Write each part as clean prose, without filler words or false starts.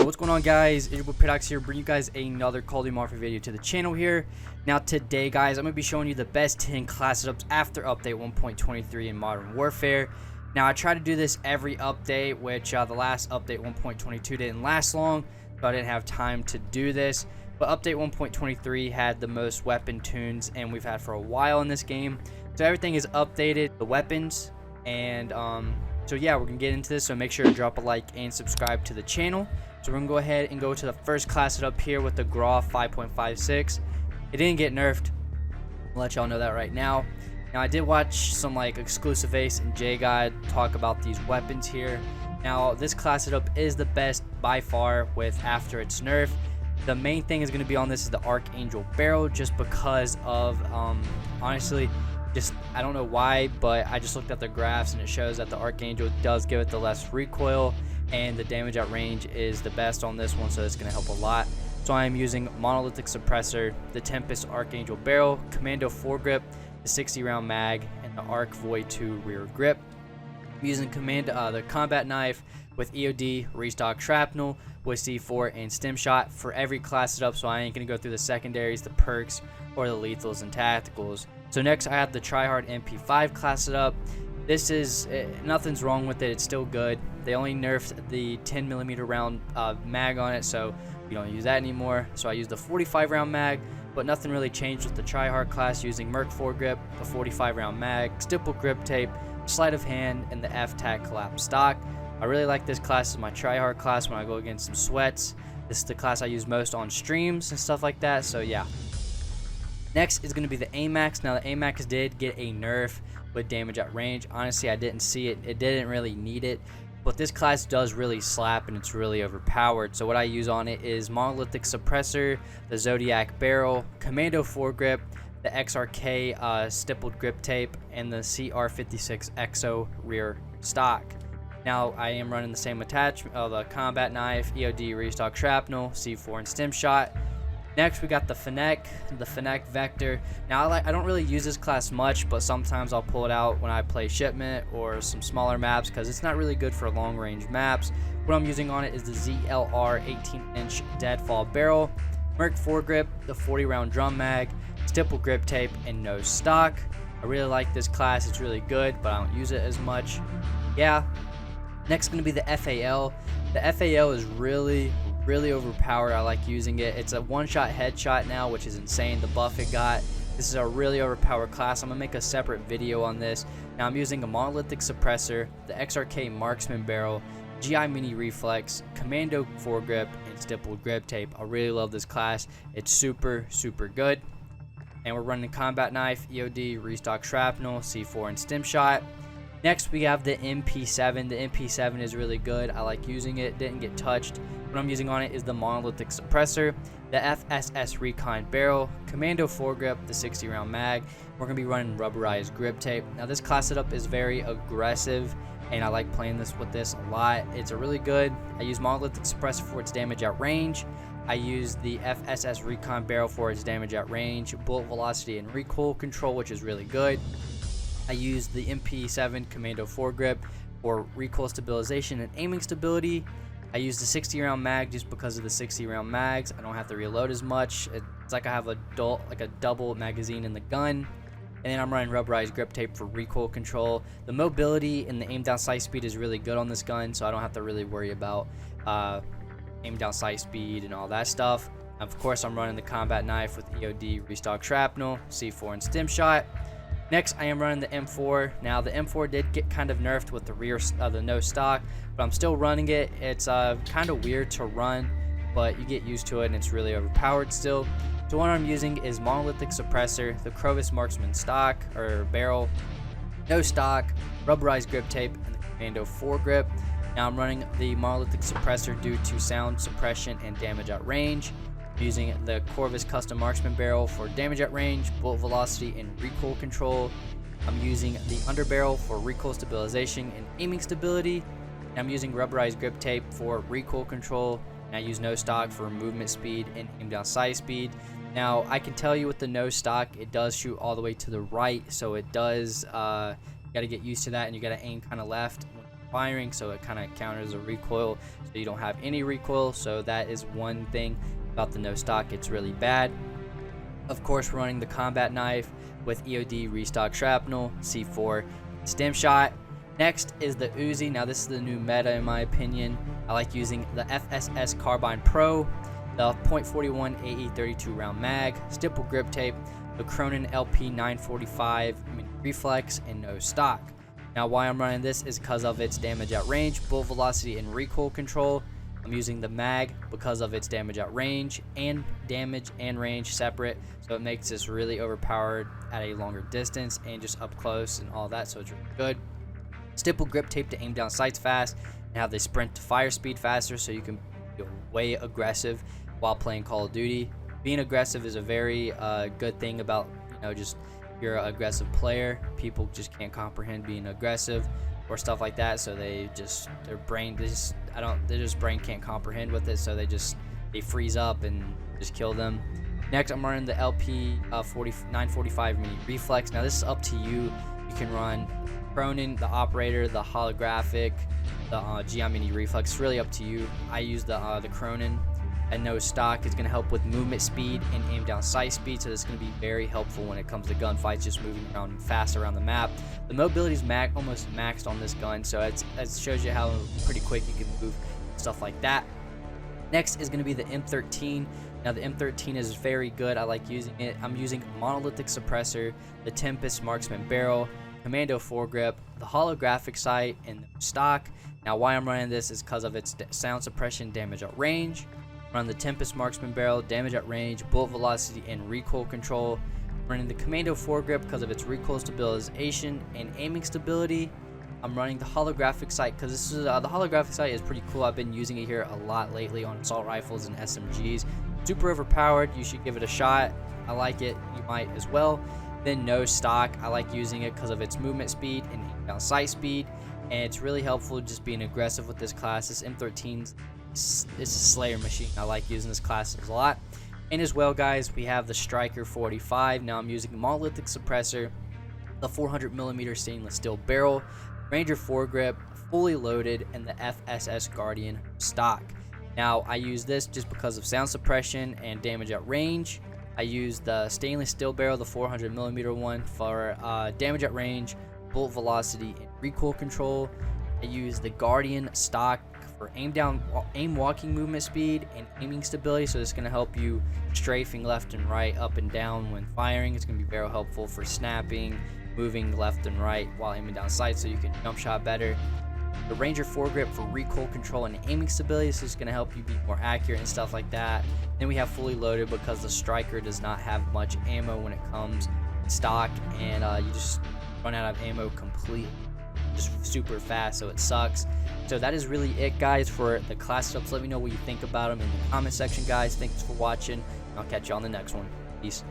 What's going on, guys? It's your boy Pidox here, bringing you guys another Call of Duty Modern Warfare video to the channel here. Now today, guys, I'm going to be showing you the best 10 class setups after update 1.23 in Modern Warfare. Now I try to do this every update, which the last update 1.22 didn't last long, so I didn't have time to do this. But update 1.23 had the most weapon tunes and we've had for a while in this game. So everything is updated, the weapons, and so yeah, we're gonna get into this, so make sure to drop a like and subscribe to the channel. So we're gonna go ahead and go to the first class setup here with the Grau 5.56. It didn't get nerfed, I'll let y'all know that right now. Now I did watch some like exclusive Ace and J Guide talk about these weapons here. Now this class setup is the best by far with after its nerf. The main thing is going to be on this is the Archangel barrel, just because of honestly, just I don't know why, but I just looked at the graphs and it shows that the Archangel does give it the less recoil and the damage at range is the best on this one, so it's going to help a lot. So I am using Monolithic Suppressor, the Tempest Archangel barrel, Commando foregrip, the 60 round mag, and the Arc Void 2 rear grip. I'm using the combat knife with EOD, restock shrapnel, with C4 and stim shot for every class setup, so I ain't gonna go through the secondaries, the perks, or the lethals and tacticals. So next I have the Tryhard MP5 class setup. This is nothing's wrong with it, it's still good. They only nerfed the 10mm round mag on it, so you don't use that anymore. So I use the 45 round mag, but nothing really changed with the Tryhard class, using Merc foregrip, the 45 round mag, stipple grip tape, sleight of hand, and the F-Tac collapse stock. I really like this class. It's my Tryhard class when I go against some sweats. This is the class I use most on streams and stuff like that, so yeah. Next is going to be the AMAX. Now the AMAX did get a nerf with damage at range. Honestly, I didn't see it. It didn't really need it, but this class does really slap and it's really overpowered. So what I use on it is Monolithic Suppressor, the Zodiac barrel, Commando foregrip, the XRK stippled grip tape, and the CR56 EXO rear stock. Now I am running the same attachment of the combat knife, EOD, restock shrapnel, C4 and stim shot. Next we got the Fennec Vector. Now I don't really use this class much, but sometimes I'll pull it out when I play shipment or some smaller maps because it's not really good for long range maps. What I'm using on it is the ZLR 18-inch deadfall barrel, Merc foregrip, the 40 round drum mag, stipple grip tape, and no stock. I really like this class, it's really good, but I don't use it as much. Yeah. Next is going to be the FAL. The FAL is really overpowered. I like using it. It's a one-shot headshot now, which is insane, the buff it got. This is a really overpowered class. I'm going to make a separate video on this. Now I'm using a Monolithic Suppressor, the XRK Marksman barrel, GI Mini Reflex, Commando foregrip, and stippled grip tape. I really love this class. It's super good. And we're running combat knife, EOD, restock shrapnel, C4 and stim shot. Next we have the MP7. The MP7 is really good. I like using it. Didn't get touched. What I'm using on it is the Monolithic Suppressor, the FSS Recon barrel, Commando foregrip, the 60 round mag. We're going to be running rubberized grip tape. Now this class setup is very aggressive and I like playing this with this a lot. It's a really good. I use Monolithic Suppressor for its damage at range. I use the FSS Recon barrel for its damage at range, bullet velocity and recoil control, which is really good. I use the MP7 Commando foregrip for recoil stabilization and aiming stability. I use the 60 round mag just because of the 60 round mags. I don't have to reload as much. It's like I have a double magazine in the gun. And then I'm running rubberized grip tape for recoil control. The mobility and the aim down sight speed is really good on this gun, so I don't have to really worry about aim down sight speed and all that stuff. Of course, I'm running the combat knife with EOD, restock shrapnel, C4 and stim shot. Next, I am running the M4. Now, the M4 did get kind of nerfed with the no stock, but I'm still running it. It's kind of weird to run, but you get used to it, and it's really overpowered still. So what I'm using is Monolithic Suppressor, the Crovis Marksman stock or barrel, no stock, rubberized grip tape, and the Commando foregrip. Now I'm running the Monolithic Suppressor due to sound suppression and damage at range. Using the Corvus Custom Marksman barrel for damage at range, bullet velocity, and recoil control. I'm using the underbarrel for recoil stabilization and aiming stability. And I'm using rubberized grip tape for recoil control. And I use no stock for movement speed and aim down sight speed. Now I can tell you with the no stock, it does shoot all the way to the right, so it does. You got to get used to that, and you got to aim kind of left firing, so it kind of counters a recoil, so you don't have any recoil. So that is one thing about the no stock, it's really bad. Of course, we're running the combat knife with EOD restock shrapnel, C4 stem shot. Next is the Uzi. Now this is the new meta in my opinion. I like using the FSS Carbine Pro, the .41 AE 32 round mag, stipple grip tape, the Cronin LP 945 mini reflex, and no stock. Now why I'm running this is because of its damage at range, bullet velocity, and recoil control. I'm using the mag because of its damage at range and damage and range separate, so it makes this really overpowered at a longer distance and just up close and all that, so it's really good. Stipple grip tape to aim down sights fast and have the sprint to fire speed faster, so you can be way aggressive while playing Call of Duty. Being aggressive is a very good thing about, just if you're an aggressive player. People just can't comprehend being aggressive or stuff like that, so their brain can't comprehend with it, so they freeze up and just kill them. Next, I'm running the LP 945 mini reflex. Now this is up to you. You can run Cronin, the operator, the holographic, the GI mini reflex. It's really up to you. I use the Cronin and no stock. Is going to help with movement speed and aim down sight speed, so this is going to be very helpful when it comes to gunfights, just moving around fast around the map. The mobility is almost maxed on this gun, so it shows you how pretty quick you can move, stuff like that. Next is going to be the M13. Now the M13 is very good. I like using it. I'm using monolithic suppressor, the Tempest marksman barrel, commando foregrip, the holographic sight, and the stock. Now why I'm running this is because of its sound suppression, damage at range. Run the Tempest marksman barrel, damage at range, bullet velocity, and recoil control. Running the commando foregrip because of its recoil stabilization and aiming stability. I'm running the holographic sight because this is the holographic sight is pretty cool. I've been using it here a lot lately on assault rifles and SMGs. Super overpowered. You should give it a shot. I like it. You might as well. Then no stock. I like using it because of its movement speed and down sight speed, and it's really helpful just being aggressive with this class. This M13 is a slayer machine. I like using this class a lot. And as well, guys, we have the Striker 45. Now I'm using the monolithic suppressor, the 400mm stainless steel barrel, Ranger foregrip, fully loaded, and the FSS Guardian stock. Now I use this just because of sound suppression and damage at range. I use the stainless steel barrel, the 400mm one, for damage at range, bullet velocity, and recoil control. I use the Guardian stock for aim walking movement speed and aiming stability, so it's going to help you strafing left and right, up and down when firing. It's going to be very helpful for snapping, moving left and right while aiming down sight, so you can jump shot better. The Ranger foregrip for recoil control and aiming stability, so it's going to help you be more accurate and stuff like that. Then we have fully loaded because the Striker does not have much ammo when it comes stock, and you just run out of ammo completely, just super fast, so it sucks. So that is really it, guys, for the class setups. Let me know what you think about them in the comment section, guys. Thanks for watching, and I'll catch you on the next one. Peace.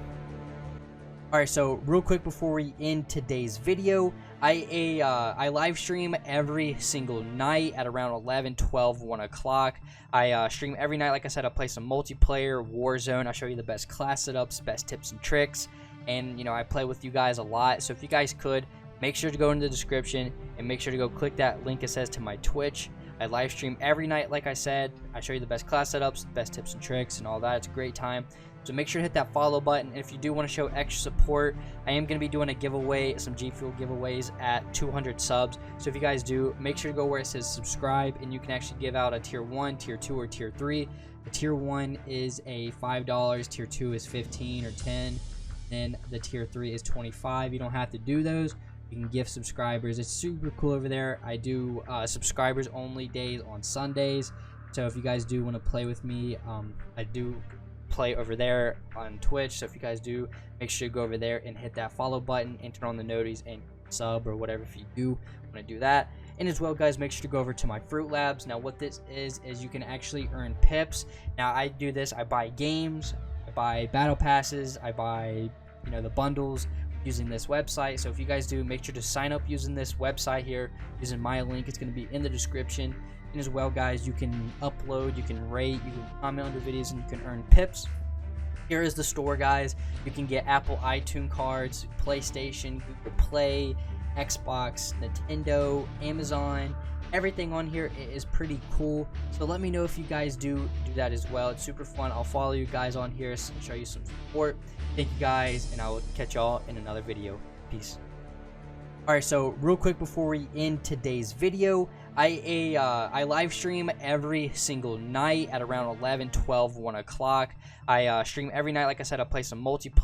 Alright, so real quick before we end today's video, I live stream every single night at around 11, 12, 1 o'clock. I stream every night. Like I said, I play some multiplayer, Warzone. I show you the best class setups, best tips and tricks, and I play with you guys a lot. So if you guys could, make sure to go in the description and make sure to go click that link it says to my Twitch. I live stream every night, like I said. I show you the best class setups, the best tips and tricks, and all that. It's a great time. So make sure to hit that follow button. And if you do want to show extra support, I am going to be doing a giveaway, some G Fuel giveaways at 200 subs. So if you guys do, make sure to go where it says subscribe, and you can actually give out a tier 1, tier 2, or tier 3. The tier 1 is a $5, tier 2 is 15 or 10, then the tier 3 is 25. You don't have to do those. You can gift subscribers. It's super cool over there. I do subscribers only days on Sundays. So if you guys do want to play with me, I do play over there on Twitch. So if you guys do, make sure to go over there and hit that follow button and turn on the noties and sub or whatever if you do want to do that. And as well, guys, make sure to go over to my Fruit Labs. Now what this is you can actually earn pips. Now I do this, I buy games, I buy battle passes, I buy the bundles using this website. So if you guys do, make sure to sign up using this website here, using my link. It's going to be in the description. And as well, guys, you can upload, you can rate, you can comment under videos, and you can earn pips. Here is the store, guys. You can get Apple iTunes cards, PlayStation, Google Play, Xbox, Nintendo, Amazon, Everything on here is pretty cool, so let me know if you guys do that as well. It's super fun. I'll follow you guys on here, show you some support. Thank you guys, and I will catch y'all in another video. Peace. Alright, so real quick before we end today's video, I live stream every single night at around 11, 12, 1 o'clock. I stream every night. Like I said, I play some multiplayer.